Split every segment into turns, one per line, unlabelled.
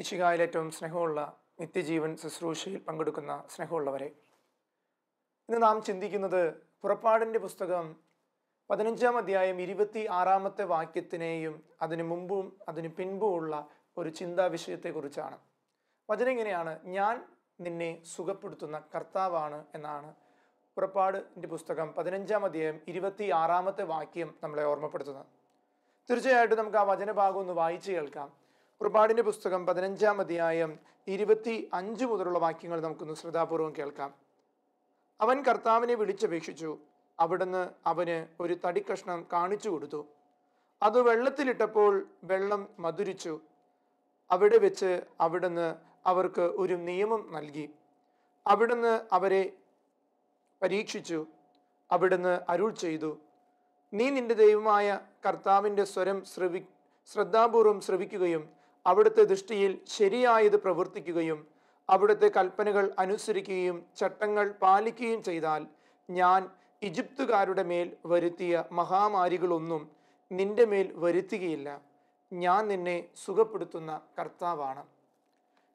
മിശിഹായിൽ ഏറ്റവും സ്നേഹമുള്ള നിത്യജീവൻ ശുശ്രൂഷയിൽ പങ്കെടുക്കുന്ന സ്നേഹമുള്ളവരെ, ഇന്ന് നാം ചിന്തിക്കുന്നത് പുറപ്പാടിൻ്റെ പുസ്തകം 15-ാം അധ്യായം 26-ാമത്തെ വാക്യത്തിനെയും അതിനു മുമ്പും അതിനു പിൻപുമുള്ള ഒരു ചിന്താ വിഷയത്തെക്കുറിച്ചാണ്. വചനം ഇങ്ങനെയാണ്: ഞാൻ നിന്നെ സുഖപ്പെടുത്തുന്ന കർത്താവാണ് എന്നാണ് പുറപ്പാടിൻ്റെ പുസ്തകം 15-ാം അധ്യായം 26-ാമത്തെ വാക്യം നമ്മളെ ഓർമ്മപ്പെടുത്തുന്നത്. തീർച്ചയായിട്ടും നമുക്ക് ആ വചനഭാഗം ഒന്ന് വായിച്ചു കേൾക്കാം. പുറപ്പാടിൻ്റെ പുസ്തകം 15-ാം അധ്യായം 25 മുതലുള്ള വാക്യങ്ങൾ നമുക്കൊന്ന് ശ്രദ്ധാപൂർവം കേൾക്കാം. അവൻ കർത്താവിനെ വിളിച്ചപേക്ഷിച്ചു. അവിടുന്ന് അവന് ഒരു തടിക്കഷ്ണം കാണിച്ചു കൊടുത്തു. അത് വെള്ളത്തിലിട്ടപ്പോൾ വെള്ളം മധുരിച്ചു. അവിടെ വെച്ച് അവിടുന്ന് അവർക്ക് ഒരു നിയമം നൽകി. അവിടുന്ന് അവരെ പരീക്ഷിച്ചു. അവിടുന്ന് അരുൾ ചെയ്തു: നീ നിന്റെ ദൈവമായ കർത്താവിൻ്റെ സ്വരം ശ്രദ്ധാപൂർവം ശ്രവിക്കുകയും അവിടുത്തെ ദൃഷ്ടിയിൽ ശരിയായത് പ്രവർത്തിക്കുകയും അവിടുത്തെ കൽപ്പനകൾ അനുസരിക്കുകയും ചട്ടങ്ങൾ പാലിക്കുകയും ചെയ്താൽ ഞാൻ ഈജിപ്തുകാരുടെ മേൽ വരുത്തിയ മഹാമാരികളൊന്നും നിന്റെ മേൽ വരുത്തുകയില്ല. ഞാൻ നിന്നെ സുഖപ്പെടുത്തുന്ന കർത്താവാണ്.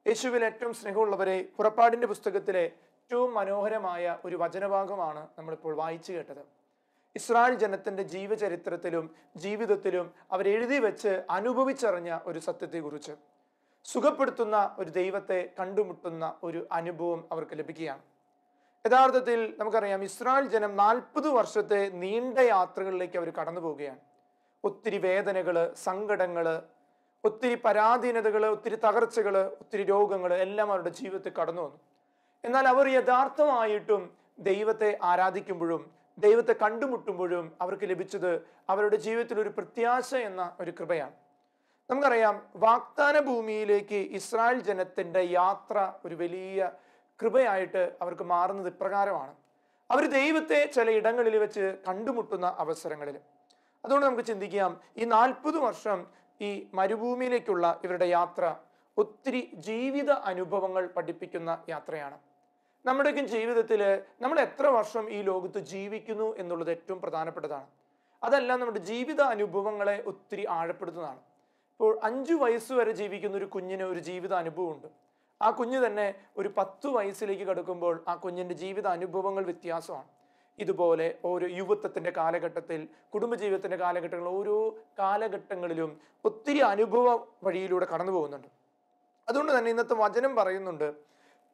യേശുവിൽ ഏറ്റവും സ്നേഹമുള്ളവരെ, പുറപ്പാടിൻ്റെ പുസ്തകത്തിലെ ഏറ്റവും മനോഹരമായ ഒരു വചനഭാഗമാണ് നമ്മളിപ്പോൾ വായിച്ചു കേട്ടത്. ഇസ്രായേൽ ജനത്തിന്റെ ജീവചരിത്രത്തിലും ജീവിതത്തിലും അവരെഴുതി വെച്ച് അനുഭവിച്ചറിഞ്ഞ ഒരു സത്യത്തെക്കുറിച്ച്, സുഖപ്പെടുത്തുന്ന ഒരു ദൈവത്തെ കണ്ടുമുട്ടുന്ന ഒരു അനുഭവം അവർക്ക് ലഭിക്കുകയാണ്. യഥാർത്ഥത്തിൽ നമുക്കറിയാം, ഇസ്രായേൽ ജനം 40 വർഷത്തെ നീണ്ട യാത്രകളിലേക്ക് അവർ കടന്നു പോവുകയാണ്. ഒത്തിരി വേദനകള്, സങ്കടങ്ങള്, ഒത്തിരി പരാധീനതകള്, ഒത്തിരി തകർച്ചകള്, ഒത്തിരി രോഗങ്ങള് എല്ലാം അവരുടെ ജീവിതത്തിൽ കടന്നു വന്നു. എന്നാൽ അവർ യഥാർത്ഥമായിട്ടും ദൈവത്തെ ആരാധിക്കുമ്പോഴും ദൈവത്തെ കണ്ടുമുട്ടുമ്പോഴും അവർക്ക് ലഭിച്ചത് അവരുടെ ജീവിതത്തിൽ ഒരു പ്രത്യാശ എന്ന ഒരു കൃപയാണ്. നമുക്കറിയാം, വാഗ്ദാന ഭൂമിയിലേക്ക് ഇസ്രായേൽ ജനത്തിന്റെ യാത്ര ഒരു വലിയ കൃപയായിട്ട് അവർക്ക് മാറുന്നത് ഇപ്രകാരമാണ്: അവർ ദൈവത്തെ ചില ഇടങ്ങളിൽ വെച്ച് കണ്ടുമുട്ടുന്ന അവസരങ്ങളിൽ. അതുകൊണ്ട് നമുക്ക് ചിന്തിക്കാം, ഈ 40 വർഷം ഈ മരുഭൂമിയിലേക്കുള്ള ഇവരുടെ യാത്ര ഒത്തിരി ജീവിത അനുഭവങ്ങൾ പഠിപ്പിക്കുന്ന യാത്രയാണ്. നമ്മുടെയൊക്കെ ജീവിതത്തിൽ നമ്മൾ എത്ര വർഷം ഈ ലോകത്ത് ജീവിക്കുന്നു എന്നുള്ളത് ഏറ്റവും പ്രധാനപ്പെട്ടതാണ്. അതല്ല, നമ്മുടെ ജീവിത അനുഭവങ്ങളെ ഒത്തിരി ആഴപ്പെടുത്തുന്നതാണ്. ഇപ്പോൾ 5 വയസ്സ് വരെ ജീവിക്കുന്ന ഒരു കുഞ്ഞിന് ഒരു ജീവിത അനുഭവമുണ്ട്. ആ കുഞ്ഞ് തന്നെ ഒരു 10 വയസ്സിലേക്ക് കടക്കുമ്പോൾ ആ കുഞ്ഞിൻ്റെ ജീവിത അനുഭവങ്ങൾ വ്യത്യാസമാണ്. ഇതുപോലെ ഓരോ യുവത്വത്തിൻ്റെ കാലഘട്ടത്തിൽ, കുടുംബജീവിതത്തിൻ്റെ കാലഘട്ടങ്ങളിൽ, ഓരോ കാലഘട്ടങ്ങളിലും ഒത്തിരി അനുഭവ വഴിയിലൂടെ കടന്നു പോകുന്നുണ്ട്. അതുകൊണ്ട് തന്നെ ഇന്നത്തെ വചനം പറയുന്നുണ്ട്,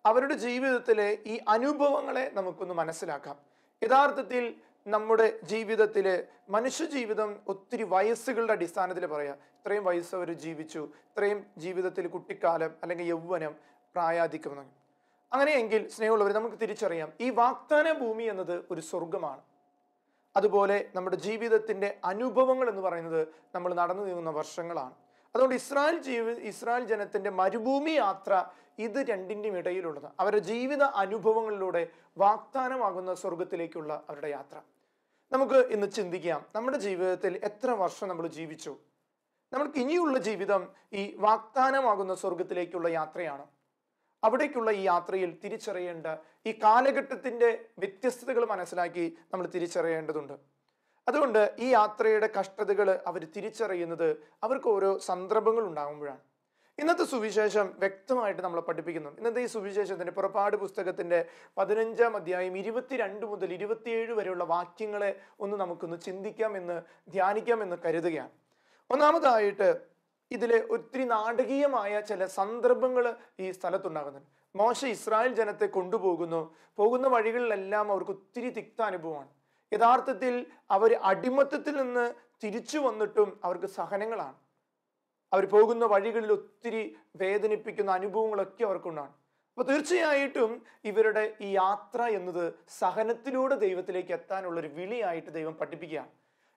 അവരുടെ ജീവിതത്തിലെ ഈ അനുഭവങ്ങളെ നമുക്കൊന്ന് മനസ്സിലാക്കാം. യഥാർത്ഥത്തിൽ നമ്മുടെ ജീവിതത്തിലെ മനുഷ്യജീവിതം ഒത്തിരി വയസ്സുകളുടെ അടിസ്ഥാനത്തിൽ പറയാം. ഇത്രയും വയസ്സ് അവർ ജീവിച്ചു, ഇത്രയും ജീവിതത്തിൽ കുട്ടിക്കാലം അല്ലെങ്കിൽ യൗവനം, പ്രായാധിക്യം. അങ്ങനെയെങ്കിൽ സ്നേഹമുള്ളവർ, നമുക്ക് തിരിച്ചറിയാം, ഈ വാഗ്ദാന ഭൂമി എന്നത് ഒരു സ്വർഗമാണ്. അതുപോലെ നമ്മുടെ ജീവിതത്തിൻ്റെ അനുഭവങ്ങൾ എന്ന് പറയുന്നത് നമ്മൾ നടന്നു നീങ്ങുന്ന വർഷങ്ങളാണ്. അതുകൊണ്ട് ഇസ്രായേൽ ജനത്തിന്റെ മരുഭൂമി യാത്ര ഇത് രണ്ടിൻ്റെയും ഇടയിലുള്ളത്. അവരുടെ ജീവിത അനുഭവങ്ങളിലൂടെ വാഗ്ദാനമാകുന്ന സ്വർഗത്തിലേക്കുള്ള അവരുടെ യാത്ര. നമുക്ക് ഇന്ന് ചിന്തിക്കാം, നമ്മുടെ ജീവിതത്തിൽ എത്ര വർഷം നമ്മൾ ജീവിച്ചു? നമ്മൾക്ക് ഇനിയുള്ള ജീവിതം ഈ വാഗ്ദാനമാകുന്ന സ്വർഗത്തിലേക്കുള്ള യാത്രയാണ്. അവിടേക്കുള്ള ഈ യാത്രയിൽ തിരിച്ചറിയേണ്ട ഈ കാലഘട്ടത്തിന്റെ വ്യത്യസ്തതകൾ മനസ്സിലാക്കി നമ്മൾ തിരിച്ചറിയേണ്ടതുണ്ട്. അതുകൊണ്ട് ഈ യാത്രയുടെ കഷ്ടതകൾ അവർ തിരിച്ചറിയുന്നത് അവർക്ക് ഓരോ സന്ദർഭങ്ങൾ ഉണ്ടാകുമ്പോഴാണ്. ഇന്നത്തെ സുവിശേഷം വ്യക്തമായിട്ട് നമ്മളെ പഠിപ്പിക്കുന്നുണ്ട്. ഇന്നത്തെ ഈ സുവിശേഷത്തിന്റെ പുറപ്പാട് പുസ്തകത്തിന്റെ 15-ാം അധ്യായം 22 മുതൽ 27 വരെയുള്ള വാക്യങ്ങളെ ഒന്ന് നമുക്കൊന്ന് ചിന്തിക്കാമെന്ന് ധ്യാനിക്കാമെന്ന് കരുതുകയാണ്. ഒന്നാമതായിട്ട് ഇതിലെ ഒത്തിരി നാടകീയമായ ചില സന്ദർഭങ്ങൾ ഈ സ്ഥലത്തുണ്ടാകുന്നുണ്ട്. മോശ ഇസ്രായേൽ ജനത്തെ പോകുന്ന വഴികളിലെല്ലാം അവർക്ക് ഒത്തിരി തിക്ത അനുഭവമാണ്. യഥാർത്ഥത്തിൽ അവർ അടിമത്തത്തിൽ നിന്ന് തിരിച്ചു വന്നിട്ടും അവർക്ക് സഹനങ്ങളാണ്. അവർ പോകുന്ന വഴികളിൽ ഒത്തിരി വേദനിപ്പിക്കുന്ന അനുഭവങ്ങളൊക്കെ അവർക്കുണ്ടാണ്. അപ്പോൾ തീർച്ചയായിട്ടും ഇവരുടെ ഈ യാത്ര എന്നത് സഹനത്തിലൂടെ ദൈവത്തിലേക്ക് എത്താനുള്ളൊരു വിളിയായിട്ട് ദൈവം പഠിപ്പിക്കുകയാണ്.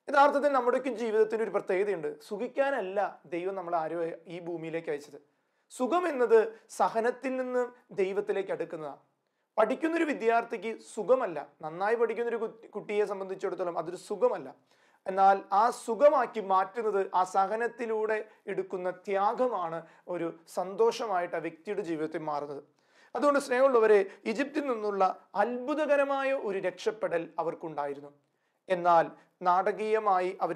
യഥാർത്ഥത്തിൽ നമ്മുടെയൊക്കെ ജീവിതത്തിന് ഒരു പ്രത്യേകതയുണ്ട്. സുഖിക്കാനല്ല ദൈവം നമ്മളെ ആരോ ഈ ഭൂമിയിലേക്ക് അയച്ചത്. സുഖം എന്നത് സഹനത്തിൽ നിന്ന് ദൈവത്തിലേക്ക് അടുക്കുന്നതാണ്. പഠിക്കുന്നൊരു വിദ്യാർത്ഥിക്ക് സുഖമല്ല, നന്നായി പഠിക്കുന്നൊരു കുട്ടിയെ സംബന്ധിച്ചിടത്തോളം അതൊരു സുഖമല്ല. എന്നാൽ ആ സുഖമാക്കി മാറ്റുന്നത് ആ സഹനത്തിലൂടെ എടുക്കുന്ന ത്യാഗമാണ് ഒരു സന്തോഷമായിട്ട് ആ വ്യക്തിയുടെ ജീവിതത്തിൽ മാറുന്നത്. അതുകൊണ്ട് സ്നേഹമുള്ളവരെ, ഈജിപ്തിൽ നിന്നുള്ള അത്ഭുതകരമായ ഒരു രക്ഷപ്പെടൽ അവർക്കുണ്ടായിരുന്നു. എന്നാൽ നാടകീയമായി അവർ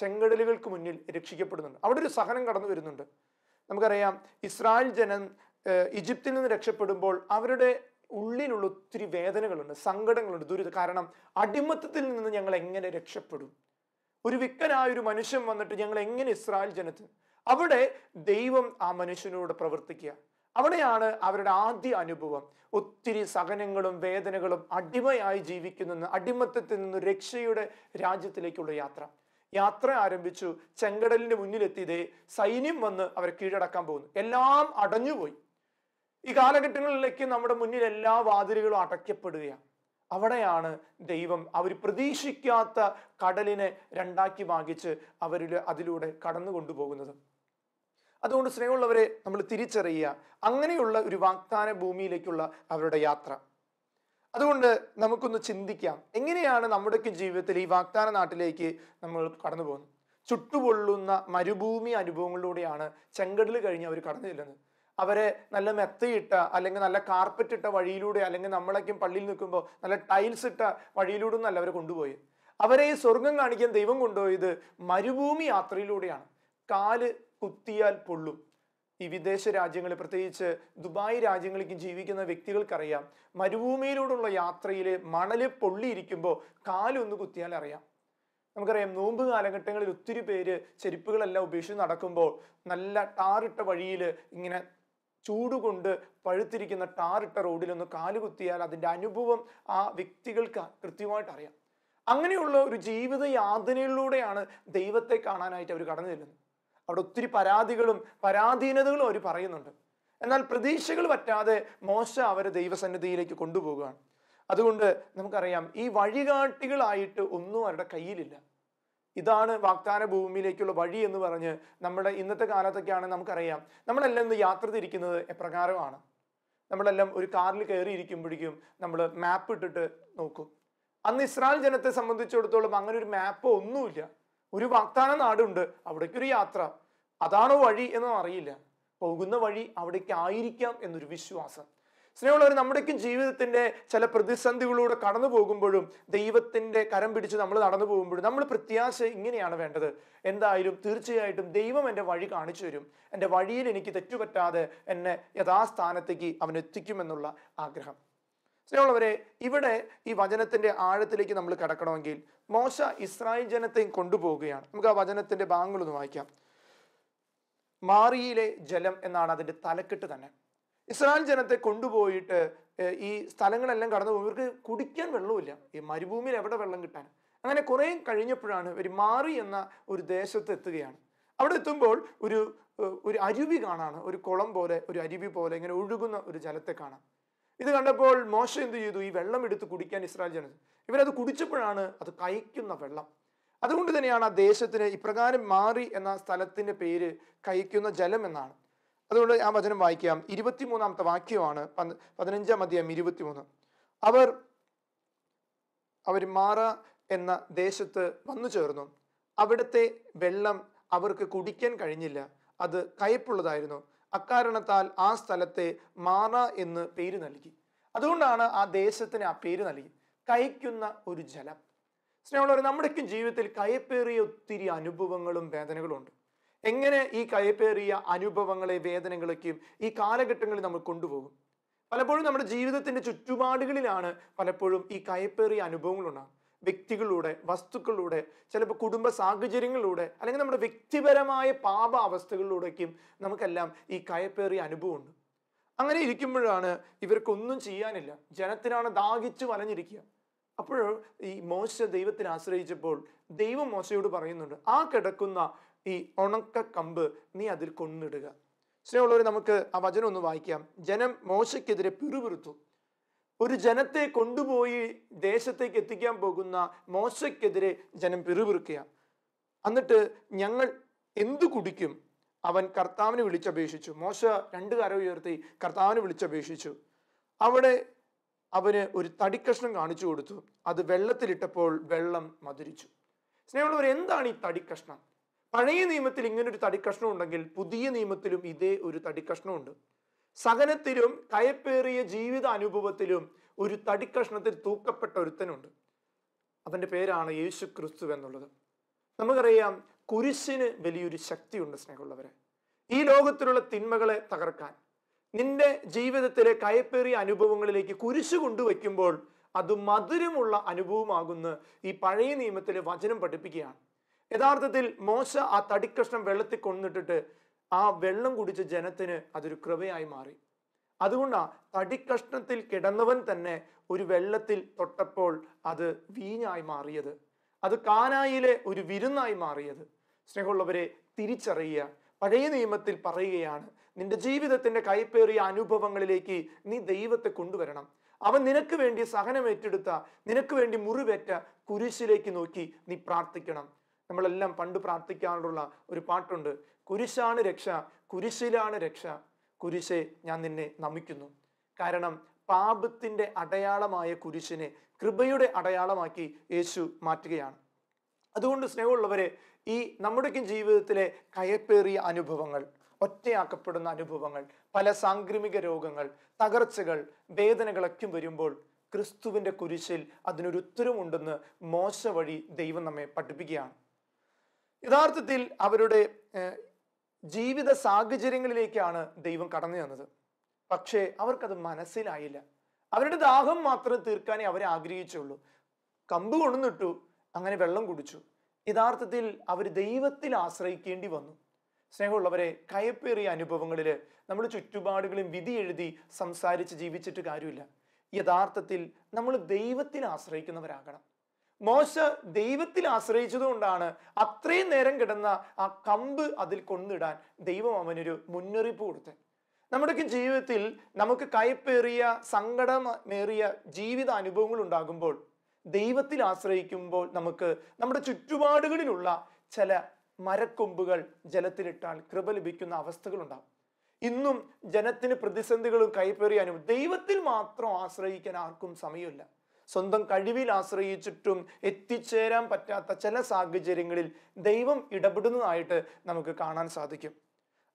ചെങ്കടലുകൾക്ക് മുന്നിൽ രക്ഷിക്കപ്പെടുന്നുണ്ട്. അവിടെ ഒരു സഹനം കടന്നു വരുന്നുണ്ട്. നമുക്കറിയാം ഇസ്രായേൽ ജനം ഈജിപ്തിൽ നിന്ന് രക്ഷപ്പെടുമ്പോൾ അവരുടെ ഉള്ളിലുള്ള ഒത്തിരി വേദനകളുണ്ട്, സങ്കടങ്ങളുണ്ട്, ദുരിതം. കാരണം അടിമത്തത്തിൽ നിന്ന് ഞങ്ങൾ എങ്ങനെ രക്ഷപ്പെടും? ഒരു വിക്കനായ ഒരു മനുഷ്യൻ വന്നിട്ട് ഞങ്ങൾ എങ്ങനെ ഇസ്രായേൽ ജനത്തിന്, അവിടെ ദൈവം ആ മനുഷ്യനോട് പ്രവർത്തിക്കുക. അവിടെയാണ് അവരുടെ ആദ്യ അനുഭവം. ഒത്തിരി സഹനങ്ങളും വേദനകളും, അടിമയായി ജീവിക്കുന്ന അടിമത്തത്തിൽ നിന്ന് രക്ഷയുടെ രാജ്യത്തിലേക്കുള്ള യാത്ര ആരംഭിച്ചു. ചെങ്കടലിന്റെ മുന്നിലെത്തിയതേ സൈന്യം വന്ന് അവരെ കീഴടക്കാൻ പോകുന്നു. എല്ലാം അടഞ്ഞുപോയി. ഈ കാലഘട്ടങ്ങളിലേക്ക് നമ്മുടെ മുന്നിൽ എല്ലാ വാതിലുകളും അടയ്ക്കപ്പെടുകയാണ്. അവിടെയാണ് ദൈവം അവർ പ്രതീക്ഷിക്കാത്ത കടലിനെ രണ്ടാക്കി ഭാഗിച്ച് അതിലൂടെ കടന്നു കൊണ്ടുപോകുന്നത്. അതുകൊണ്ട് സ്നേഹമുള്ളവരെ, നമ്മൾ തിരിച്ചറിയുക അങ്ങനെയുള്ള ഒരു വാഗ്ദാന ഭൂമിയിലേക്കുള്ള അവരുടെ യാത്ര. അതുകൊണ്ട് നമുക്കൊന്ന് ചിന്തിക്കാം, എങ്ങനെയാണ് നമ്മുടെയൊക്കെ ജീവിതത്തിൽ ഈ വാഗ്ദാന നാട്ടിലേക്ക് നമ്മൾ കടന്നു പോകുന്നത്? ചുട്ടുപൊള്ളുന്ന മരുഭൂമി അനുഭവങ്ങളിലൂടെയാണ് ചെങ്കടൽ കഴിഞ്ഞ് അവർ കടന്നു ചെല്ലുന്നത്. അവരെ നല്ല മെത്തയിട്ട അല്ലെങ്കിൽ നല്ല കാർപ്പറ്റ് ഇട്ട വഴിയിലൂടെ, അല്ലെങ്കിൽ നമ്മളൊക്കെ പള്ളിയിൽ നിൽക്കുമ്പോൾ നല്ല ടൈൽസ് ഇട്ട വഴിയിലൂടെ ഒന്നല്ല അവരെ കൊണ്ടുപോയി. അവരെ ഈ സ്വർഗം കാണിക്കാൻ ദൈവം കൊണ്ടുപോയത് മരുഭൂമി യാത്രയിലൂടെയാണ്. കാല് കുത്തിയാൽ പൊള്ളും. ഈ വിദേശ രാജ്യങ്ങളിൽ, പ്രത്യേകിച്ച് ദുബായ് രാജ്യങ്ങളിലേക്ക് ജീവിക്കുന്ന വ്യക്തികൾക്കറിയാം, മരുഭൂമിയിലൂടെയുള്ള യാത്രയിൽ മണല് പൊള്ളിയിരിക്കുമ്പോൾ കാലൊന്ന് കുത്തിയാൽ അറിയാം. നമുക്കറിയാം, നോമ്പ് കാലഘട്ടങ്ങളിൽ ഒത്തിരി പേര് ചെരുപ്പുകളെല്ലാം ഉപേക്ഷിച്ച് നടക്കുമ്പോൾ നല്ല ടാറിട്ട വഴിയിൽ ഇങ്ങനെ ചൂടുകൊണ്ട് പഴുത്തിരിക്കുന്ന ടാറിട്ട റോഡിലൊന്ന് കാല് കുത്തിയാൽ അതിൻ്റെ അനുഭവം ആ വ്യക്തികൾക്ക് കൃത്യമായിട്ട് അറിയാം. അങ്ങനെയുള്ള ഒരു ജീവിത യാതനയിലൂടെയാണ് ദൈവത്തെ കാണാനായിട്ട് അവർ കടന്നു ചെല്ലുന്നത്. അവിടെ ഒത്തിരി പരാധീനതകളും അവർ പറയുന്നുണ്ട്. എന്നാൽ പ്രതീക്ഷകൾ പറ്റാതെ മോശ അവരെ ദൈവസന്നിധിയിലേക്ക് കൊണ്ടുപോവുകയാണ്. അതുകൊണ്ട് നമുക്കറിയാം, ഈ വഴികാട്ടികളായിട്ട് ഒന്നും അവരുടെ കയ്യിലില്ല. ഇതാണ് വാഗ്ദാന ഭൂമിയിലേക്കുള്ള വഴി എന്ന് പറഞ്ഞ് നമ്മുടെ ഇന്നത്തെ കാലത്തൊക്കെയാണ് നമുക്കറിയാം, നമ്മളെല്ലാം ഇന്ന് യാത്ര തിരിക്കുന്നത് എപ്രകാരമാണ്. നമ്മളെല്ലാം ഒരു കാറിൽ കയറിയിരിക്കുമ്പോഴേക്കും നമ്മൾ മാപ്പ് ഇട്ടിട്ട് നോക്കും. അന്ന് ഇസ്രായേൽ ജനത്തെ സംബന്ധിച്ചിടത്തോളം അങ്ങനെ ഒരു മാപ്പോ ഒന്നുമില്ല. ഒരു വാഗ്ദാന നാടുണ്ട്, അവിടേക്കൊരു യാത്ര. അതാണോ വഴി എന്നും അറിയില്ല. പോകുന്ന വഴി അവിടേക്ക് ആയിരിക്കാം എന്നൊരു വിശ്വാസം. സ്നേഹമുള്ളവർ, നമ്മുടെയൊക്കെ ജീവിതത്തിന്റെ ചില പ്രതിസന്ധികളിലൂടെ കടന്നു പോകുമ്പോഴും ദൈവത്തിന്റെ കരം പിടിച്ച് നമ്മൾ നടന്നു പോകുമ്പോഴും നമ്മൾ പ്രത്യാശ ഇങ്ങനെയാണ് വേണ്ടത്. എന്തായാലും തീർച്ചയായിട്ടും ദൈവം എൻ്റെ വഴി കാണിച്ചു തരും. എൻ്റെ വഴിയിൽ എനിക്ക് തെറ്റുപറ്റാതെ എന്നെ യഥാസ്ഥാനത്തേക്ക് അവൻ എത്തിക്കുമെന്നുള്ള ആഗ്രഹം. സ്നേഹമുള്ളവരെ, ഇവിടെ ഈ വചനത്തിന്റെ ആഴത്തിലേക്ക് നമ്മൾ കടക്കണമെങ്കിൽ മോശ ഇസ്രായേൽ ജനത്തെയും കൊണ്ടുപോവുകയാണ്. നമുക്ക് ആ വചനത്തിന്റെ ഭാഗങ്ങളൊന്ന് വായിക്കാം. മാറിയിലെ ജലം എന്നാണ് അതിന്റെ തലക്കെട്ട് തന്നെ. ഇസ്രായേൽ ജനത്തെ കൊണ്ടുപോയിട്ട് ഈ സ്ഥലങ്ങളെല്ലാം കടന്നു പോകും. ഇവർക്ക് കുടിക്കാൻ വെള്ളമില്ല. ഈ മരുഭൂമിയിൽ എവിടെ വെള്ളം കിട്ടാൻ? അങ്ങനെ കുറെ കഴിഞ്ഞപ്പോഴാണ് ഒരു മാറി എന്ന ഒരു ദേശത്ത് എത്തുകയാണ്. അവിടെ എത്തുമ്പോൾ ഒരു അരുവി കാണാണ്. ഒരു കുളം പോലെ, ഒരു അരുവി പോലെ ഇങ്ങനെ ഒഴുകുന്ന ഒരു ജലത്തെ കാണാം. ഇത് കണ്ടപ്പോൾ മോശ എന്ത് ചെയ്തു? ഈ വെള്ളം എടുത്ത് കുടിക്കാൻ ഇസ്രായേൽ ജനം, ഇവരത് കുടിച്ചപ്പോഴാണ് അത് കയ്ക്കുന്ന വെള്ളം. അതുകൊണ്ട് തന്നെയാണ് ആ ദേശത്തിന് ഇപ്രകാരം മാറി എന്ന സ്ഥലത്തിന്റെ പേര് കയ്ക്കുന്ന ജലം എന്നാണ്. അതുകൊണ്ട് ആ വചനം വായിക്കാം. 23-ാമത്തെ വാക്യമാണ്, 15-ാം അധ്യായം 23. അവർ മാറ എന്ന ദേശത്ത് വന്നു ചേർന്നു. അവിടുത്തെ വെള്ളം അവർക്ക് കുടിക്കാൻ കഴിഞ്ഞില്ല, അത് കയ്പുള്ളതായിരുന്നു. അക്കാരണത്താൽ ആ സ്ഥലത്തെ മാറ എന്ന് പേര് നൽകി. അതുകൊണ്ടാണ് ആ ദേശത്തിന് ആ പേര് നൽകി, കയ്ക്കുന്ന ഒരു ജലം. സ്നേഹമുള്ളവർ, നമ്മുടെയൊക്കെ ജീവിതത്തിൽ കയ്പേറിയ ഒത്തിരി അനുഭവങ്ങളും വേദനകളും ഉണ്ട്. എങ്ങനെ ഈ കയ്പേറിയ അനുഭവങ്ങളെ, വേദനകളൊക്കെയും ഈ കാലഘട്ടങ്ങളിൽ നമ്മൾ കൊണ്ടുപോകും? പലപ്പോഴും നമ്മുടെ ജീവിതത്തിന്റെ ചുറ്റുപാടുകളിലാണ് പലപ്പോഴും ഈ കയ്പേറിയ അനുഭവങ്ങളുണ്ടാകും. വ്യക്തികളിലൂടെ, വസ്തുക്കളിലൂടെ, ചിലപ്പോൾ കുടുംബ സാഹചര്യങ്ങളിലൂടെ, അല്ലെങ്കിൽ നമ്മുടെ വ്യക്തിപരമായ പാപ അവസ്ഥകളിലൂടെയൊക്കെയും നമുക്കെല്ലാം ഈ കയ്പേറിയ അനുഭവമുണ്ട്. അങ്ങനെ ഇരിക്കുമ്പോഴാണ് ഇവർക്കൊന്നും ചെയ്യാനില്ല. ജനത്തിനാണ് ദാഹിച്ചു വലഞ്ഞിരിക്കുക. അപ്പോൾ ഈ മോശ ദൈവത്തിന് ആശ്രയിച്ചപ്പോൾ ദൈവം മോശയോട് പറയുന്നുണ്ട്, ആ കിടക്കുന്ന ഈ ഉണക്ക കമ്പ് നീ അതിൽ കൊണ്ടിടുക. സ്നേഹമുള്ളവരെ, നമുക്ക് ആ വചനം ഒന്ന് വായിക്കാം. ജനം മോശയ്ക്കെതിരെ പിറുപിറുത്തു. ഒരു ജനത്തെ കൊണ്ടുപോയി ദേശത്തേക്ക് എത്തിക്കാൻ പോകുന്ന മോശയ്ക്കെതിരെ ജനം പിറുപിറുക്കുക. എന്നിട്ട് ഞങ്ങൾ എന്തു കുടിക്കും? അവൻ കർത്താവിനെ വിളിച്ചപേക്ഷിച്ചു. മോശ 2 കരം ഉയർത്തി കർത്താവിനെ വിളിച്ചപേക്ഷിച്ചു. അവിടെ അവന് ഒരു തടിക്കഷ്ണം കാണിച്ചു കൊടുത്തു. അത് വെള്ളത്തിലിട്ടപ്പോൾ വെള്ളം മധുരിച്ചു. സ്നേഹമുള്ളവർ, എന്താണ് ഈ തടിക്കഷ്ണം? പഴയ നിയമത്തിൽ ഇങ്ങനൊരു തടിക്കഷ്ണം ഉണ്ടെങ്കിൽ പുതിയ നിയമത്തിലും ഇതേ ഒരു തടിക്കഷ്ണമുണ്ട്. സഹനത്തിലും കയ്പേറിയ ജീവിത അനുഭവത്തിലും ഒരു തടിക്കഷ്ണത്തിൽ തൂക്കപ്പെട്ട ഒരുത്തനുണ്ട്. അവന്റെ പേരാണ് യേശു ക്രിസ്തു എന്നുള്ളത്. നമുക്കറിയാം, കുരിശിന് വലിയൊരു ശക്തിയുണ്ട്. സ്നേഹമുള്ളവരെ, ഈ ലോകത്തിലുള്ള തിന്മകളെ തകർക്കാൻ, നിന്റെ ജീവിതത്തിലെ കയ്പേറിയ അനുഭവങ്ങളിലേക്ക് കുരിശ് കൊണ്ടുവയ്ക്കുമ്പോൾ അത് മധുരമുള്ള അനുഭവമാകുന്ന ഈ പഴയ നിയമത്തിലെ വചനം പഠിപ്പിക്കുകയാണ്. യഥാർത്ഥത്തിൽ മോശ ആ തടിക്കഷ്ണം വെള്ളത്തിൽ കൊണ്ടിട്ടിട്ട് ആ വെള്ളം കുടിച്ച ജനത്തിന് അതൊരു കൃപയായി മാറി. അതുകൊണ്ടാണ് തടിക്കഷ്ണത്തിൽ കിടന്നവൻ തന്നെ ഒരു വെള്ളത്തിൽ തൊട്ടപ്പോൾ അത് വീഞ്ഞായി മാറിയത്, അത് കാനായിലെ ഒരു വിരുന്നായി മാറിയത്. സ്നേഹമുള്ളവരെ, തിരിച്ചറിയുക. പഴയ നിയമത്തിൽ പറയുകയാണ്, നിന്റെ ജീവിതത്തിന്റെ കൈപ്പേറിയ അനുഭവങ്ങളിലേക്ക് നീ ദൈവത്തെ കൊണ്ടുവരണം. അവൻ നിനക്ക് വേണ്ടി സഹനമേറ്റെടുത്ത, നിനക്ക് വേണ്ടി മുറിവേറ്റ കുരിശിലേക്ക് നോക്കി നീ പ്രാർത്ഥിക്കണം. നമ്മളെല്ലാം പണ്ട് പ്രാർത്ഥിക്കാനുള്ള ഒരു പാട്ടുണ്ട്, കുരിശാണ് രക്ഷ, കുരിശിലാണ് രക്ഷ, കുരിശെ ഞാൻ നിന്നെ നമിക്കുന്നു. കാരണം പാപത്തിന്റെ അടയാളമായ കുരിശിനെ കൃപയുടെ അടയാളമാക്കി യേശു മാറ്റുകയാണ്. അതുകൊണ്ട് സ്നേഹമുള്ളവരെ, ഈ നമ്മുടെയൊക്കെ ജീവിതത്തിലെ കയപ്പേറിയ അനുഭവങ്ങൾ, ഒറ്റയാക്കപ്പെടുന്ന അനുഭവങ്ങൾ, പല സാംക്രമിക രോഗങ്ങൾ, തകർച്ചകൾ, വേദനകളൊക്കെ വരുമ്പോൾ ക്രിസ്തുവിന്റെ കുരിശിൽ അതിനൊരു ഉത്തരമുണ്ടെന്ന് മോശ വഴി ദൈവം നമ്മെ പഠിപ്പിക്കുകയാണ്. യഥാർത്ഥത്തിൽ അവരുടെ ജീവിത സാഹചര്യങ്ങളിലേക്കാണ് ദൈവം കടന്നു വന്നത്. പക്ഷേ അവർക്കത് മനസ്സിലായില്ല. അവരുടെ ദാഹം മാത്രം തീർക്കാനേ അവരെ ആഗ്രഹിച്ചുള്ളൂ. കമ്പ് കൊണ്ടുവന്നിട്ടു, അങ്ങനെ വെള്ളം കുടിച്ചു. യഥാർത്ഥത്തിൽ അവർ ദൈവത്തിൽ ആശ്രയിക്കേണ്ടി വന്നു. സ്നേഹമുള്ളവരെ, കയപ്പേറിയ അനുഭവങ്ങളിൽ നമ്മൾ ചുറ്റുപാടുകളും വിധി എഴുതി സംസാരിച്ച് ജീവിച്ചിട്ട് കാര്യമില്ല. യഥാർത്ഥത്തിൽ നമ്മൾ ദൈവത്തിൽ ആശ്രയിക്കുന്നവരാകണം. മോശ ദൈവത്തിൽ ആശ്രയിച്ചതുകൊണ്ടാണ് അത്രയും നേരം കിടന്ന ആ കമ്പ് അതിൽ കൊണ്ടിടാൻ ദൈവം അവനൊരു മുന്നറിയിപ്പ് കൊടുത്തത്. നമ്മുടെയൊക്കെ ജീവിതത്തിൽ നമുക്ക് കയപ്പേറിയ സങ്കടമേറിയ ജീവിത അനുഭവങ്ങൾ ഉണ്ടാകുമ്പോൾ ദൈവത്തിൽ ആശ്രയിക്കുമ്പോൾ നമുക്ക് നമ്മുടെ ചുറ്റുപാടുകളിലുള്ള ചില മരക്കൊമ്പുകൾ ജലത്തിലിട്ടാൽ കൃപ ലഭിക്കുന്ന അവസ്ഥകൾ ഉണ്ടാകും. ഇന്നും ജനത്തിന് പ്രതിസന്ധികളും കൈപ്പേറിയ അനുഭവം. ദൈവത്തിൽ മാത്രം ആശ്രയിക്കാൻ ആർക്കും സമയമില്ല. സ്വന്തം കഴിവിൽ ആശ്രയിച്ചിട്ടും എത്തിച്ചേരാൻ പറ്റാത്ത ചില സാഹചര്യങ്ങളിൽ ദൈവം ഇടപെടുന്നതായിട്ട് നമുക്ക് കാണാൻ സാധിക്കും.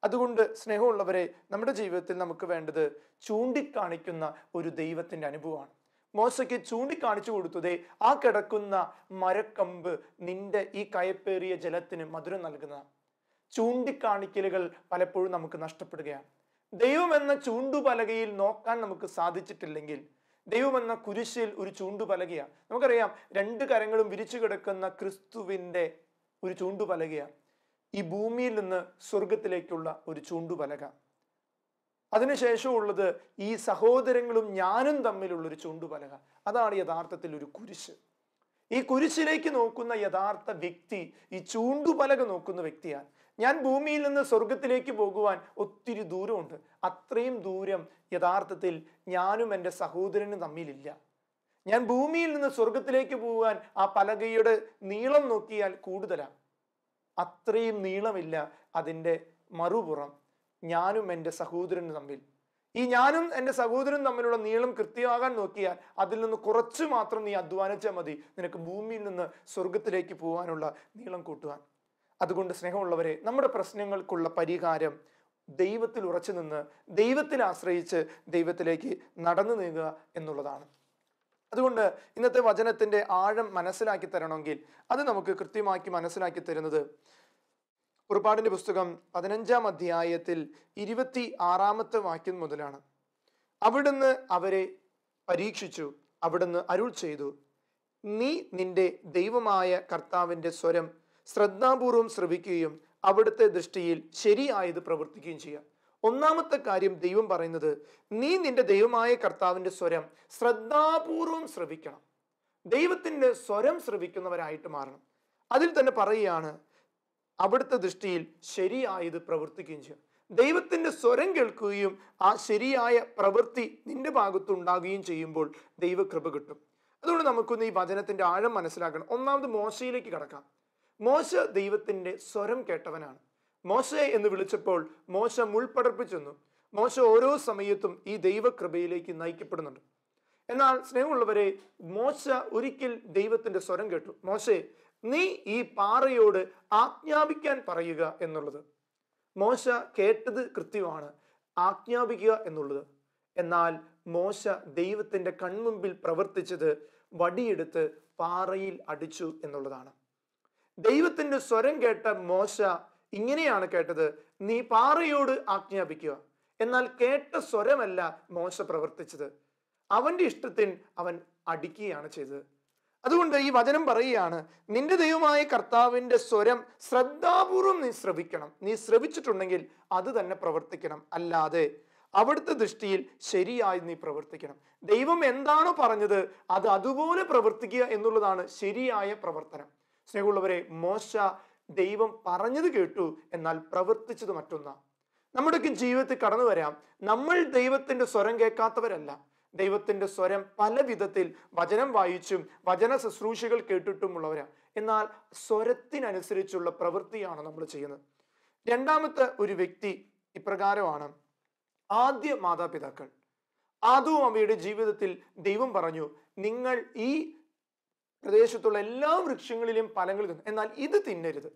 അതുകൊണ്ട് സ്നേഹമുള്ളവരെ, നമ്മുടെ ജീവിതത്തിൽ നമുക്ക് വേണ്ടത് ചൂണ്ടിക്കാണിക്കുന്ന ഒരു ദൈവത്തിന്റെ അനുഭവമാണ്. മോശയ്ക്ക് ചൂണ്ടിക്കാണിച്ചു കൊടുത്തതേ ആ കിടക്കുന്ന മരക്കമ്പ് നിന്റെ ഈ കയപ്പേറിയ ജലത്തിന് മധുരം നൽകുന്ന. ചൂണ്ടിക്കാണിക്കലുകൾ പലപ്പോഴും നമുക്ക് നഷ്ടപ്പെടുകയാണ്. ദൈവം എന്ന ചൂണ്ടുപലകയിൽ നോക്കാൻ നമുക്ക് സാധിച്ചിട്ടില്ലെങ്കിൽ, ദൈവം എന്ന കുരിശിൽ ഒരു ചൂണ്ടുപലകയാണ്. നമുക്കറിയാം, രണ്ട് കരങ്ങളും വിരിച്ചു കിടക്കുന്ന ക്രിസ്തുവിന്റെ ഒരു ചൂണ്ടുപലകയാണ് ഈ ഭൂമിയിൽ നിന്ന് സ്വർഗത്തിലേക്കുള്ള ഒരു ചൂണ്ടുപലക. അതിനുശേഷമുള്ളത് ഈ സഹോദരങ്ങളും ഞാനും തമ്മിലുള്ളൊരു ചൂണ്ടുപലക. അതാണ് യഥാർത്ഥത്തിൽ ഒരു കുരിശ്. ഈ കുരിശിലേക്ക് നോക്കുന്ന യഥാർത്ഥ വ്യക്തി ഈ ചൂണ്ടുപലക നോക്കുന്ന വ്യക്തിയാണ്. ഞാൻ ഭൂമിയിൽ നിന്ന് സ്വർഗത്തിലേക്ക് പോകുവാൻ ഒത്തിരി ദൂരമുണ്ട്. അത്രയും ദൂരം യഥാർത്ഥത്തിൽ ഞാനും എൻ്റെ സഹോദരനും തമ്മിലില്ല. ഞാൻ ഭൂമിയിൽ നിന്ന് സ്വർഗത്തിലേക്ക് പോകാൻ ആ പലകയുടെ നീളം നോക്കിയാൽ കൂടുതലാണ്. അത്രയും നീളമില്ല അതിൻ്റെ മറുപുറം ഞാനും എൻ്റെ സഹോദരനും തമ്മിൽ. ഈ ഞാനും എൻ്റെ സഹോദരനും തമ്മിലുള്ള നീളം കൃത്യമാകാൻ നോക്കിയാൽ അതിൽ നിന്ന് കുറച്ച് മാത്രം നീ അധ്വാനിച്ചാൽ മതി നിനക്ക് ഭൂമിയിൽ നിന്ന് സ്വർഗത്തിലേക്ക് പോകാനുള്ള നീളം കൂട്ടുവാൻ. അതുകൊണ്ട് സ്നേഹമുള്ളവരെ, നമ്മുടെ പ്രശ്നങ്ങൾക്കുള്ള പരിഹാരം ദൈവത്തിൽ ഉറച്ചു നിന്ന് ദൈവത്തിൽ ആശ്രയിച്ച് ദൈവത്തിലേക്ക് നടന്നു നീങ്ങുക എന്നുള്ളതാണ്. അതുകൊണ്ട് ഇന്നത്തെ വചനത്തിന്റെ ആഴം മനസ്സിലാക്കി തരണമെങ്കിൽ അത് നമുക്ക് കൃത്യമാക്കി മനസ്സിലാക്കി തരുന്നത് പുറപ്പാടിന്റെ പുസ്തകം 15-ാം അധ്യായത്തിൽ 26-ാമത്തെ വാക്യം മുതലാണ്. അവിടുന്ന് അവരെ പരീക്ഷിച്ചു, അവിടുന്ന് അരുൾ ചെയ്തു, നീ നിന്റെ ദൈവമായ കർത്താവിന്റെ സ്വരം ശ്രദ്ധാപൂർവം ശ്രവിക്കുകയും അവിടുത്തെ ദൃഷ്ടിയിൽ ശരിയായത് പ്രവർത്തിക്കുകയും ചെയ്യുക. ഒന്നാമത്തെ കാര്യം ദൈവം പറയുന്നത്, നീ നിന്റെ ദൈവമായ കർത്താവിന്റെ സ്വരം ശ്രദ്ധാപൂർവം ശ്രവിക്കണം. ദൈവത്തിന്റെ സ്വരം ശ്രവിക്കുന്നവരായിട്ട് മാറണം. അതിൽ തന്നെ പറയുകയാണ്, അവിടുത്തെ ദൃഷ്ടിയിൽ ശരിയായത് പ്രവർത്തിക്കുകയും ചെയ്യുക. ദൈവത്തിന്റെ സ്വരം കേൾക്കുകയും ആ ശരിയായ പ്രവൃത്തി നിന്റെ ഭാഗത്തുണ്ടാകുകയും ചെയ്യുമ്പോൾ ദൈവകൃപ കിട്ടും. അതുകൊണ്ട് നമുക്കൊന്ന് ഈ വചനത്തിന്റെ ആഴം മനസ്സിലാക്കണം. ഒന്നാമത് മോശയിലേക്ക് കടക്കാം. മോശ ദൈവത്തിന്റെ സ്വരം കേട്ടവനാണ്. മോശയെ എന്ന് വിളിച്ചപ്പോൾ മോശ മുൾപടർപ്പിച്ചെന്നു. മോശ ഓരോ സമയത്തും ഈ ദൈവകൃപയിലേക്ക് നയിക്കപ്പെടുന്നുണ്ട്. എന്നാൽ സ്നേഹമുള്ളവരെ, മോശ ഒരിക്കൽ ദൈവത്തിന്റെ സ്വരം കേട്ടു. മോശേ, നീ ഈ പാറയോട് ആജ്ഞാപിക്കാൻ പറയുക എന്നുള്ളത്. മോശ കേട്ടത് കൃത്യമാണ്, ആജ്ഞാപിക്കുക എന്നുള്ളത്. എന്നാൽ മോശ ദൈവത്തിന്റെ കൺമുമ്പിൽ പ്രവർത്തിച്ചത് വടിയെടുത്ത് പാറയിൽ അടിച്ചു എന്നുള്ളതാണ്. ദൈവത്തിന്റെ സ്വരം കേട്ട മോശ ഇങ്ങനെയാണ് കേട്ടത്, നീ പാറയോട് ആജ്ഞാപിക്കുക. എന്നാൽ കേട്ട സ്വരമല്ല മോശ പ്രവർത്തിച്ചത്, അവന്റെ ഇഷ്ടത്തിൽ അവൻ അടിക്കുകയാണ് ചെയ്തത്. അതുകൊണ്ട് ഈ വചനം പറയുകയാണ്, നിന്റെ ദൈവമായ കർത്താവിന്റെ സ്വരം ശ്രദ്ധാപൂർവം നീ ശ്രവിക്കണം. നീ ശ്രവിച്ചിട്ടുണ്ടെങ്കിൽ അത് തന്നെ പ്രവർത്തിക്കണം, അല്ലാതെ അവിടുത്തെ ദൃഷ്ടിയിൽ ശരിയായി നീ പ്രവർത്തിക്കണം. ദൈവം എന്താണോ പറഞ്ഞത് അത് അതുപോലെ പ്രവർത്തിക്കുക എന്നുള്ളതാണ് ശരിയായ പ്രവർത്തനം. സ്നേഹമുള്ളവരെ, മോശ ദൈവം പറഞ്ഞത് കേട്ടു, എന്നാൽ പ്രവർത്തിച്ചത് മറ്റൊന്നാ. നമ്മുടെയൊക്കെ ജീവിതത്തിൽ കടന്നു വരാം, നമ്മൾ ദൈവത്തിന്റെ സ്വരം കേൾക്കാത്തവരല്ല. ദൈവത്തിന്റെ സ്വരം പല വിധത്തിൽ വചനം വായിച്ചും വചന ശുശ്രൂഷകൾ കേട്ടിട്ടുമുള്ളവരാ. എന്നാൽ സ്വരത്തിനനുസരിച്ചുള്ള പ്രവൃത്തിയാണ് നമ്മൾ ചെയ്യുന്നത്. രണ്ടാമത്തെ ഒരു വ്യക്തി ഇപ്രകാരമാണ്, ആദ്യ മാതാപിതാക്കൾ. ആദവും അവയുടെ ജീവിതത്തിൽ ദൈവം പറഞ്ഞു, നിങ്ങൾ ഈ പ്രദേശത്തുള്ള എല്ലാ വൃക്ഷങ്ങളിലും ഫലങ്ങൾ തിന്നു, എന്നാൽ ഇത് തിന്നരുത്.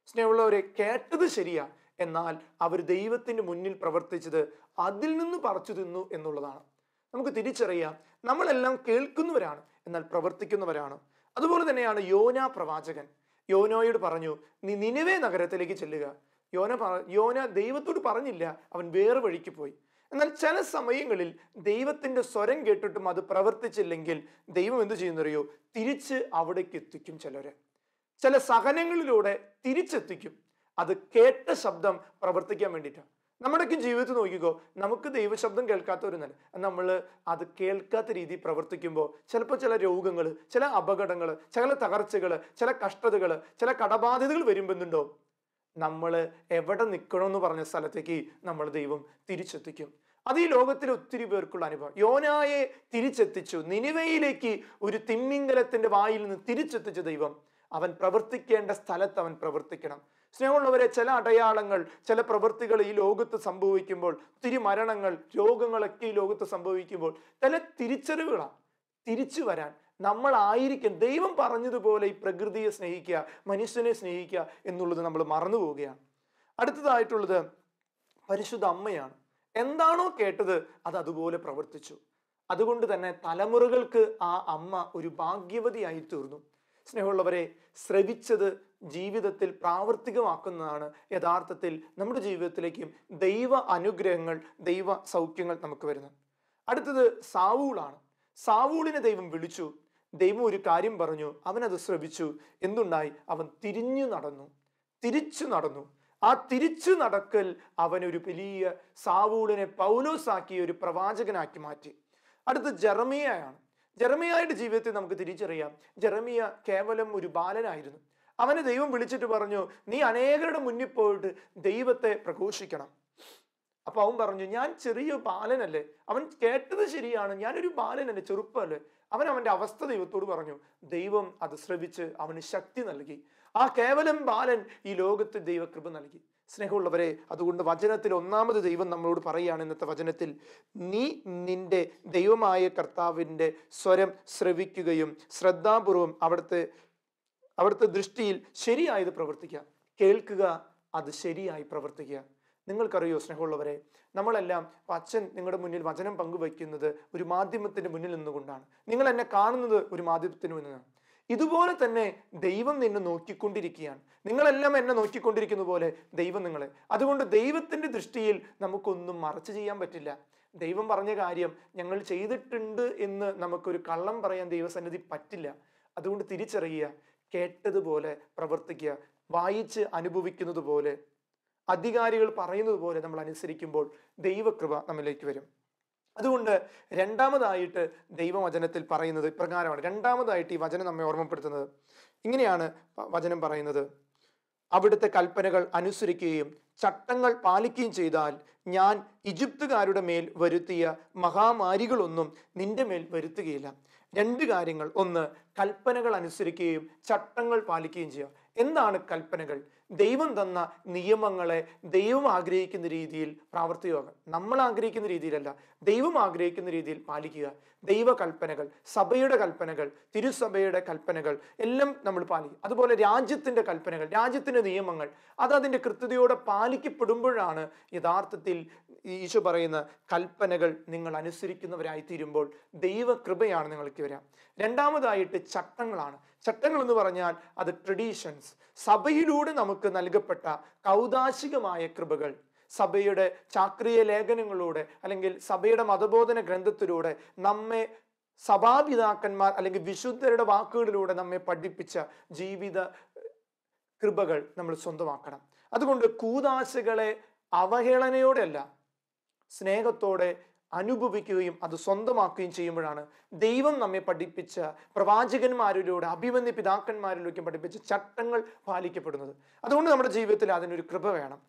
സ്നേഹമുള്ളവരെ, കേട്ടത് ശരിയാ, എന്നാൽ അവർ ദൈവത്തിന്റെ മുന്നിൽ പ്രവർത്തിച്ചത് അതിൽ നിന്ന് പറിച്ചു തിന്നു എന്നുള്ളതാണ്. നമുക്ക് തിരിച്ചറിയാം, നമ്മളെല്ലാം കേൾക്കുന്നവരാണ്, എന്നാൽ പ്രവർത്തിക്കുന്നവരാണ്. അതുപോലെ തന്നെയാണ് യോന പ്രവാചകൻ. യോനോയോട് പറഞ്ഞു, നീ നിനിവേ നഗരത്തിലേക്ക് ചെല്ലുക. യോന ദൈവത്തോട് പറഞ്ഞില്ല, അവൻ വേറെ വഴിക്ക് പോയി. എന്നാൽ ചില സമയങ്ങളിൽ ദൈവത്തിന്റെ സ്വരം കേട്ടിട്ടും അത് പ്രവർത്തിച്ചില്ലെങ്കിൽ ദൈവം എന്ത് ചെയ്യുന്നറിയോ? തിരിച്ച് അവിടേക്ക് എത്തിക്കും. ചില സഹനങ്ങളിലൂടെ തിരിച്ചെത്തിക്കും. അത് കേട്ട ശബ്ദം പ്രവർത്തിക്കാൻ വേണ്ടിയിട്ടാണ്. നമ്മുടെയൊക്കെ ജീവിതത്തിൽ നോക്കിക്കോ, നമുക്ക് ദൈവശബ്ദം കേൾക്കാത്തവരെന്നല്ല, നമ്മൾ അത് കേൾക്കാത്ത രീതിയിൽ പ്രവർത്തിക്കുമ്പോൾ ചിലപ്പോൾ ചില രോഗങ്ങൾ, ചില അപകടങ്ങൾ, ചില തകർച്ചകൾ, ചില കഷ്ടതകൾ, ചില കടബാധ്യതകൾ വരുമ്പോഴുണ്ടോ, നമ്മൾ എവിടെ നിൽക്കണമെന്ന് പറഞ്ഞ സ്ഥലത്തേക്ക് നമ്മൾ ദൈവം തിരിച്ചെത്തിക്കും. അത് ഈ ലോകത്തിലെ ഒത്തിരി പേർക്കുള്ള അനുഭവം. യോനായെ തിരിച്ചെത്തിച്ചു, നിനിവയിലേക്ക് ഒരു തിമ്മിങ്കലത്തിന്റെ വായിൽ നിന്ന് തിരിച്ചെത്തിച്ച ദൈവം. അവൻ പ്രവർത്തിക്കേണ്ട സ്ഥലത്ത് അവൻ പ്രവർത്തിക്കണം. സ്നേഹമുള്ളവരെ, ചില അടയാളങ്ങൾ, ചില പ്രവൃത്തികൾ ഈ ലോകത്ത് സംഭവിക്കുമ്പോൾ, ഒത്തിരി മരണങ്ങൾ, രോഗങ്ങളൊക്കെ ഈ ലോകത്ത് സംഭവിക്കുമ്പോൾ ചില തിരിച്ചറിവുകളാണ്. തിരിച്ചു വരാൻ നമ്മളായിരിക്കും. ദൈവം പറഞ്ഞതുപോലെ ഈ പ്രകൃതിയെ സ്നേഹിക്കുക, മനുഷ്യനെ സ്നേഹിക്കുക എന്നുള്ളത് നമ്മൾ മറന്നു പോവുകയാണ്. അടുത്തതായിട്ടുള്ളത് പരിശുദ്ധ അമ്മയാണ്. എന്താണോ കേട്ടത് അത് അതുപോലെ പ്രവർത്തിച്ചു. അതുകൊണ്ട് തന്നെ തലമുറകൾക്ക് ആ അമ്മ ഒരു ഭാഗ്യവതിയായി തീർന്നു. സ്നേഹമുള്ളവരെ, ശ്രവിച്ചത് ജീവിതത്തിൽ പ്രാവർത്തികമാക്കുന്നതാണ് യഥാർത്ഥത്തിൽ നമ്മുടെ ജീവിതത്തിലേക്കും ദൈവ അനുഗ്രഹങ്ങൾ, ദൈവ സൗഖ്യങ്ങൾ നമുക്ക് വരുന്നത്. അടുത്തത് സാവൂളാണ്. സാവൂളിനെ ദൈവം വിളിച്ചു. ദൈവം ഒരു കാര്യം പറഞ്ഞു, അവനത് ശ്രവിച്ചു. എന്തുണ്ടായി? അവൻ തിരിച്ചു നടന്നു. ആ തിരിച്ചു നടക്കൽ അവനൊരു വലിയ സാവൂളിനെ പൗലോസാക്കി ഒരു പ്രവാചകനാക്കി മാറ്റി. അടുത്ത് ജെറമിയയാണ്. ജെറമിയായുടെ ജീവിതത്തിൽ നമുക്ക് തിരിച്ചറിയാം, ജെറമിയ കേവലം ഒരു ബാലനായിരുന്നു. അവനെ ദൈവം വിളിച്ചിട്ട് പറഞ്ഞു, നീ അനേകരുടെ മുന്നിൽ പോയിട്ട് ദൈവത്തെ പ്രഘോഷിക്കണം. അപ്പൊ അവൻ പറഞ്ഞു, ഞാൻ ചെറിയ ബാലനല്ലേ. അവൻ കേട്ടത് ശരിയാണ്, ഞാനൊരു ബാലനല്ലേ, ചെറുപ്പമല്ലേ. അവന്റെ അവസ്ഥ ദൈവത്തോട് പറഞ്ഞു. ദൈവം അത് ശ്രവിച്ച് അവന് ശക്തി നൽകി. ആ കേവലം ബാലൻ ഈ ലോകത്ത് ദൈവകൃപ നൽകി. സ്നേഹമുള്ളവരെ, അതുകൊണ്ട് വചനത്തിൽ ഒന്നാമത് ദൈവം നമ്മളോട് പറയുകയാണ് ഇന്നത്തെ വചനത്തിൽ, നീ നിന്റെ ദൈവമായ കർത്താവിൻ്റെ സ്വരം ശ്രവിക്കുകയും ശ്രദ്ധാപൂർവം അവിടുത്തെ ദൃഷ്ടിയിൽ ശരിയായത് പ്രവർത്തിക്കുക. കേൾക്കുക, അത് ശരിയായി പ്രവർത്തിക്കുക. നിങ്ങൾക്കറിയോ സ്നേഹമുള്ളവരെ, നമ്മളെല്ലാം അച്ഛൻ നിങ്ങളുടെ മുന്നിൽ വചനം പങ്കുവയ്ക്കുന്നത് ഒരു മാധ്യമത്തിന്റെ മുന്നിൽ നിന്നുകൊണ്ടാണ്. നിങ്ങൾ എന്നെ കാണുന്നത് ഒരു മാധ്യമത്തിന് മുന്നിലാണ്. ഇതുപോലെ തന്നെ ദൈവം നിന്നെ നോക്കിക്കൊണ്ടിരിക്കുകയാണ്. നിങ്ങളെല്ലാം എന്നെ നോക്കിക്കൊണ്ടിരിക്കുന്ന പോലെ ദൈവം നിങ്ങളെ. അതുകൊണ്ട് ദൈവത്തിന്റെ ദൃഷ്ടിയിൽ നമുക്കൊന്നും മറച്ചു ചെയ്യാൻ പറ്റില്ല. ദൈവം പറഞ്ഞ കാര്യം ഞങ്ങൾ ചെയ്തിട്ടുണ്ട് എന്ന് നമുക്കൊരു കള്ളം പറയാൻ ദൈവസന്നിധി പറ്റില്ല. അതുകൊണ്ട് തിരിച്ചറിയുക, കേട്ടതുപോലെ പ്രവർത്തിക്കുക. വായിച്ച് അനുഭവിക്കുന്നത് പോലെ, അധികാരികൾ പറയുന്നത് പോലെ നമ്മൾ അനുസരിക്കുമ്പോൾ ദൈവകൃപ നമ്മിലേക്ക് വരും. അതുകൊണ്ട് രണ്ടാമതായിട്ട് ദൈവവചനത്തിൽ പറയുന്നത് ഇപ്രകാരമാണ്. രണ്ടാമതായിട്ട് ഈ വചനം നമ്മെ ഓർമ്മപ്പെടുത്തുന്നത് ഇങ്ങനെയാണ്. വചനം പറയുന്നത്, അവിടുത്തെ കൽപ്പനകൾ അനുസരിക്കുകയും ചട്ടങ്ങൾ പാലിക്കുകയും ചെയ്താൽ ഞാൻ ഈജിപ്തുകാരുടെ മേൽ വരുത്തിയ മഹാമാരികളൊന്നും നിന്റെ മേൽ വരുത്തുകയില്ല. രണ്ട് കാര്യങ്ങൾ. ഒന്ന്, കൽപ്പനകൾ അനുസരിക്കുകയും ചട്ടങ്ങൾ പാലിക്കുകയും ചെയ്യുക. എന്താണ് കൽപ്പനകൾ? ദൈവം തന്ന നിയമങ്ങളെ ദൈവം ആഗ്രഹിക്കുന്ന രീതിയിൽ പ്രാവർത്തികമാക്കുക. നമ്മൾ ആഗ്രഹിക്കുന്ന രീതിയിലല്ല, ദൈവം ആഗ്രഹിക്കുന്ന രീതിയിൽ പാലിക്കുക. ദൈവ കൽപ്പനകൾ, സഭയുടെ കൽപ്പനകൾ, തിരുസഭയുടെ കൽപ്പനകൾ എല്ലാം നമ്മൾ പാലിക്കും. അതുപോലെ രാജ്യത്തിന്റെ കൽപ്പനകൾ, രാജ്യത്തിന്റെ നിയമങ്ങൾ, അത് അതിൻ്റെ കൃത്യതയോടെ പാലിക്കപ്പെടുമ്പോഴാണ് യഥാർത്ഥത്തിൽ ഈശോ പറയുന്ന കൽപ്പനകൾ നിങ്ങൾ അനുസരിക്കുന്നവരായി തീരുമ്പോൾ ദൈവകൃപയാണ് നിങ്ങൾക്ക് വരിക. രണ്ടാമതായിട്ട് ചട്ടങ്ങളാണ്. ചട്ടങ്ങൾ എന്ന് പറഞ്ഞാൽ അത് ട്രഡീഷൻസ്, സഭയിലൂടെ നമുക്ക് നൽകപ്പെട്ട കൗദാശികമായ കൃപകൾ. സഭയുടെ ചാക്രിയ ലേഖനങ്ങളിലൂടെ അല്ലെങ്കിൽ സഭയുടെ മതബോധന ഗ്രന്ഥത്തിലൂടെ നമ്മെ സഭാപിതാക്കന്മാർ അല്ലെങ്കിൽ വിശുദ്ധരുടെ വാക്കുകളിലൂടെ നമ്മെ പഠിപ്പിച്ച ജീവിത കൃപകൾ നമ്മൾ സ്വന്തമാക്കണം. അതുകൊണ്ട് കൂദാശകളെ അവഹേളനയോടെയല്ല, സ്നേഹത്തോടെ അനുഭവിക്കുകയും അത് സ്വന്തമാക്കുകയും ചെയ്യുമ്പോഴാണ് ദൈവം നമ്മെ പഠിപ്പിച്ച പ്രവാചകന്മാരിലൂടെ അഭിമന്യ പിതാക്കന്മാരിലേക്കും പഠിപ്പിച്ച ചട്ടങ്ങൾ പാലിക്കപ്പെടുന്നത്. അതുകൊണ്ട് നമ്മുടെ ജീവിതത്തിൽ അതിനൊരു കൃപ വേണം.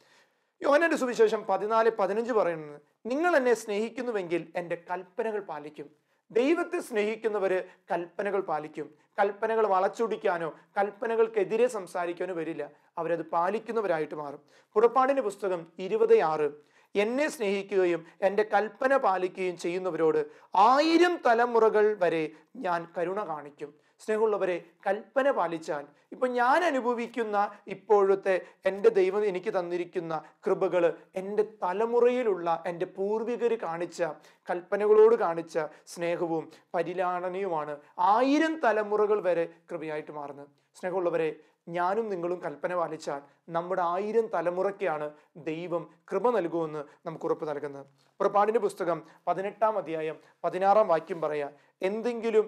യോഹന്നാന്റെ സുവിശേഷം 14:15 പറയുന്നത്, നിങ്ങൾ എന്നെ സ്നേഹിക്കുന്നുവെങ്കിൽ എൻ്റെ കൽപ്പനകൾ പാലിക്കും. ദൈവത്തെ സ്നേഹിക്കുന്നവര് കൽപ്പനകൾ പാലിക്കും. കൽപ്പനകൾ വളച്ചൊടിക്കാനോ കൽപ്പനകൾക്കെതിരെ സംസാരിക്കാനോ വരില്ല. അവരത് പാലിക്കുന്നവരായിട്ട് മാറും. പുറപ്പാടിന്റെ പുസ്തകം 20:6, എന്നെ സ്നേഹിക്കുകയും എൻ്റെ കൽപ്പന പാലിക്കുകയും ചെയ്യുന്നവരോട് 1000 തലമുറകൾ വരെ ഞാൻ കരുണ കാണിക്കും. സ്നേഹമുള്ളവരെ, കൽപ്പന പാലിച്ചാൽ ഇപ്പൊ ഞാൻ അനുഭവിക്കുന്ന ഇപ്പോഴത്തെ എൻ്റെ ദൈവം എനിക്ക് തന്നിരിക്കുന്ന കൃപകൾ എൻ്റെ തലമുറയിലുള്ള എൻ്റെ പൂർവികർ കാണിച്ച കൽപ്പനകളോട് കാണിച്ച സ്നേഹവും പരിലാളനയുമാണ് 1000 തലമുറകൾ വരെ കൃപയായിട്ട് മാറുന്നത്. സ്നേഹമുള്ളവരെ, ഞാനും നിങ്ങളും കൽപ്പന പാലിച്ചാൽ നമ്മുടെ 1000 തലമുറയ്ക്കാണ് ദൈവം കൃപ നൽകുമെന്ന് നമുക്ക് ഉറപ്പ് നൽകുന്നത്. പുറപ്പാടിന്റെ പുസ്തകം 18-ാം അധ്യായം 16-ാം വാക്യം പറയാ, എന്തെങ്കിലും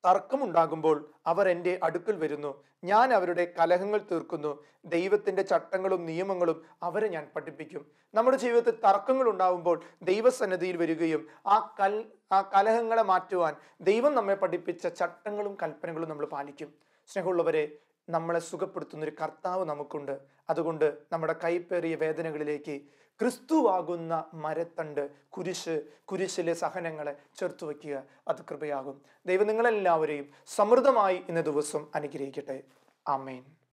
തർക്കമുണ്ടാകുമ്പോൾ അവർ എൻ്റെ അടുക്കൽ വരുന്നു, ഞാൻ അവരുടെ കലഹങ്ങൾ തീർക്കുന്നു, ദൈവത്തിന്റെ ചട്ടങ്ങളും നിയമങ്ങളും അവരെ ഞാൻ പഠിപ്പിക്കും. നമ്മുടെ ജീവിതത്തിൽ തർക്കങ്ങൾ ഉണ്ടാകുമ്പോൾ ദൈവസന്നിധിയിൽ വരികയും ആ കലഹങ്ങളെ മാറ്റുവാൻ ദൈവം നമ്മെ പഠിപ്പിച്ച ചട്ടങ്ങളും കൽപ്പനകളും നമ്മൾ പാലിക്കും. സ്നേഹമുള്ളവരെ, നമ്മളെ സുഖപ്പെടുത്തുന്ന ഒരു കർത്താവ് നമുക്കുണ്ട്. അതുകൊണ്ട് നമ്മുടെ കൈപ്പേറിയ വേദനകളിലേക്ക് ക്രിസ്തുവാകുന്ന മരത്തണ്ട്, കുരിശിലെ സഹനങ്ങളെ ചേർത്ത് വയ്ക്കുക. അത് കൃപയാകും. ദൈവം നിങ്ങളെല്ലാവരെയും സമൃദ്ധമായി ഇന്ന ദിവസം അനുഗ്രഹിക്കട്ടെ. ആമേൻ.